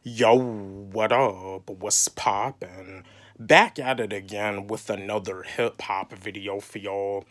Yo, what up? What's poppin'? Back at it again with another hip hop video for y'all.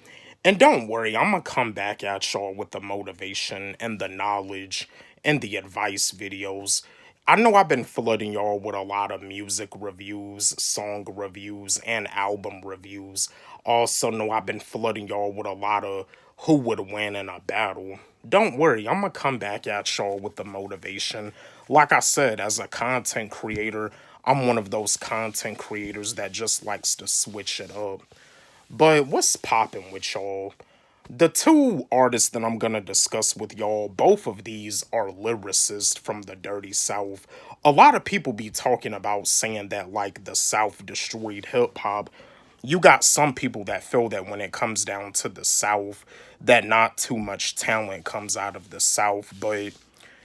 And don't worry, I'm gonna come back at y'all with the motivation and the knowledge and the advice videos. I know I've been flooding y'all with a lot of music reviews, song reviews, and album reviews. Also, know I've been flooding y'all with a lot of who would win in a battle. Don't worry, I'm gonna come back at y'all with the motivation. Like I said, as a content creator, I'm one of those content creators that just likes to switch it up. But what's poppin' with y'all? The two artists that I'm gonna discuss with y'all, both of these are lyricists from the Dirty South. A lot of people be talking about saying that like the South destroyed hip hop. You got some people that feel that when it comes down to the South, that not too much talent comes out of the South, but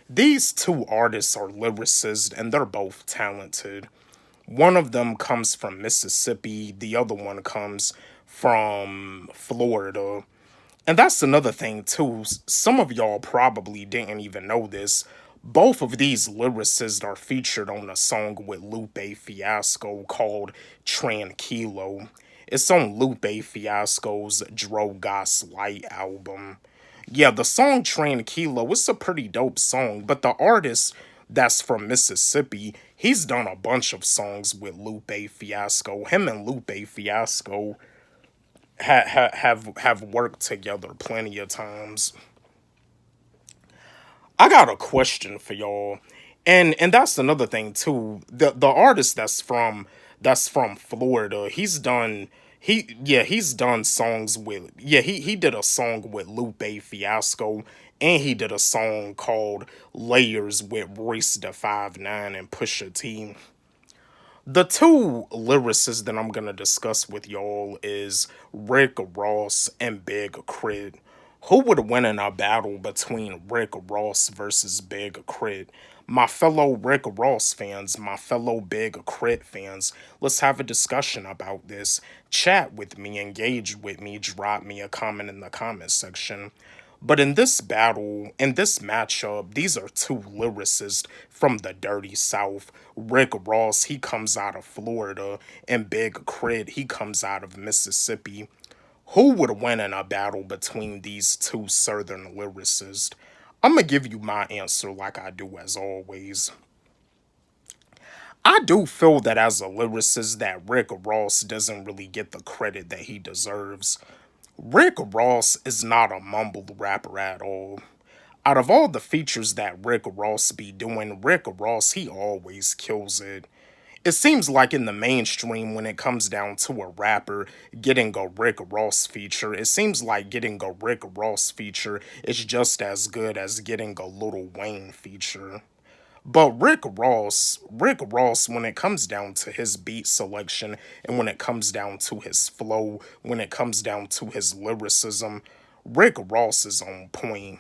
these two artists are lyricists and they're both talented. One of them comes from Mississippi, the other one comes from Florida. And that's another thing, too. Some of y'all probably didn't even know this. Both of these lyricists are featured on a song with Lupe Fiasco called Tranquilo. It's on Lupe Fiasco's Drogas Light album. Yeah, the song Tranquilo, it's a pretty dope song, but the artist that's from Mississippi, he's done a bunch of songs with Lupe Fiasco. Him and Lupe Fiasco have worked together plenty of times. I got a question for y'all, and that's another thing too. The artist that's from Florida, he's done songs with he did a song with Lupe Fiasco, and he did a song called Layers with Royce da 5'9" and Pusha T. The two lyricists that I'm gonna discuss with y'all is Rick Ross and Big Krit. Who would win in a battle between Rick Ross versus Big Krit? My fellow Rick Ross fans, my fellow Big Krit fans, let's have a discussion about this. Chat with me, engage with me, drop me a comment in the comment section. But in this battle, in this matchup, these are two lyricists from the Dirty South. Rick Ross, he comes out of Florida, and Big Krit, he comes out of Mississippi. Who would win in a battle between these two southern lyricists? I'm gonna give you my answer like I do as always. I do feel that as a lyricist that Rick Ross doesn't really get the credit that he deserves. Rick Ross is not a mumbled rapper at all. Out of all the features that Rick Ross be doing, Rick Ross, he always kills it. It seems like in the mainstream, when it comes down to a rapper getting a Rick Ross feature, it seems like getting a Rick Ross feature is just as good as getting a Lil Wayne feature. But Rick Ross, when it comes down to his beat selection and when it comes down to his flow, when it comes down to his lyricism, Rick Ross is on point.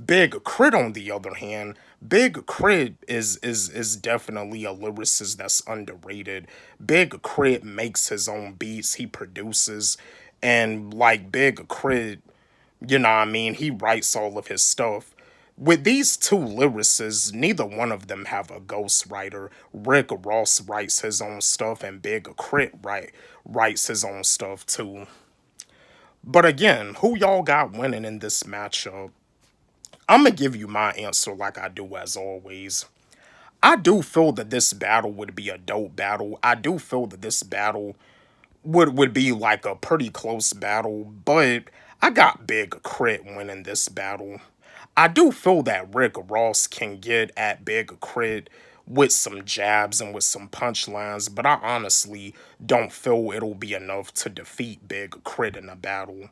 Big Krit, on the other hand, Big Krit is definitely a lyricist that's underrated. Big Krit makes his own beats, he produces, and like Big Krit, you know what I mean, he writes all of his stuff. With these two lyricists, neither one of them have a ghostwriter. Rick Ross writes his own stuff, and Big Krit writes his own stuff too. But again, who y'all got winning in this matchup? I'm gonna give you my answer like I do as always. I do feel that this battle would be a dope battle. I do feel that this battle would be like a pretty close battle, but I got Big Krit winning this battle. I do feel that Rick Ross can get at Big Krit with some jabs and with some punchlines, but I honestly don't feel it'll be enough to defeat Big Krit in a battle.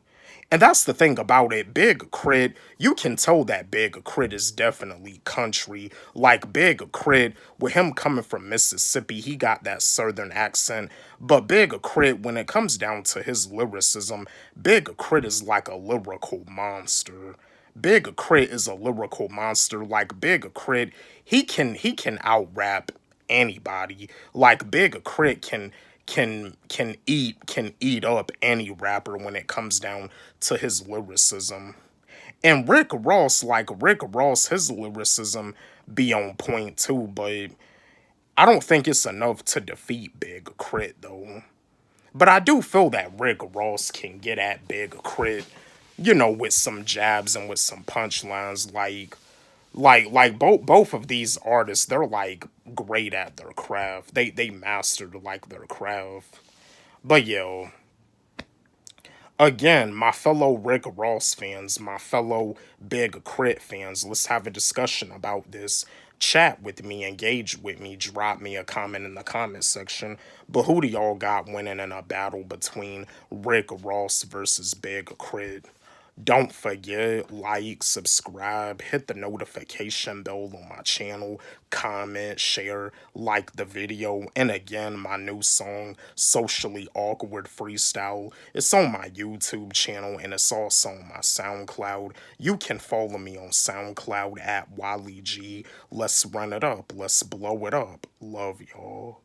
And that's the thing about it. Big Krit, you can tell that Big Krit is definitely country. Like Big Krit, with him coming from Mississippi, he got that southern accent. But Big Krit, when it comes down to his lyricism, Big Krit is like a lyrical monster. Big Krit is a lyrical monster. Like Big Krit, he can out rap anybody. Like Big Krit can eat up any rapper when it comes down to his lyricism. And Rick Ross, his lyricism be on point too, but I don't think it's enough to defeat Big Krit though. But I do feel that Rick Ross can get at Big Krit, with some jabs and with some punchlines. Like both of these artists, they're like great at their craft. They mastered like their craft. But yo, again, my fellow Rick Ross fans, my fellow Big Krit fans, let's have a discussion about this. Chat with me, engage with me, drop me a comment in the comment section. But who do y'all got winning in a battle between Rick Ross versus Big Krit? Don't forget, like, subscribe, hit the notification bell on my channel, comment, share, like the video, and again, my new song, Socially Awkward Freestyle, it's on my YouTube channel and it's also on my SoundCloud. You can follow me on SoundCloud at WallyG. Let's run it up. Let's blow it up. Love y'all.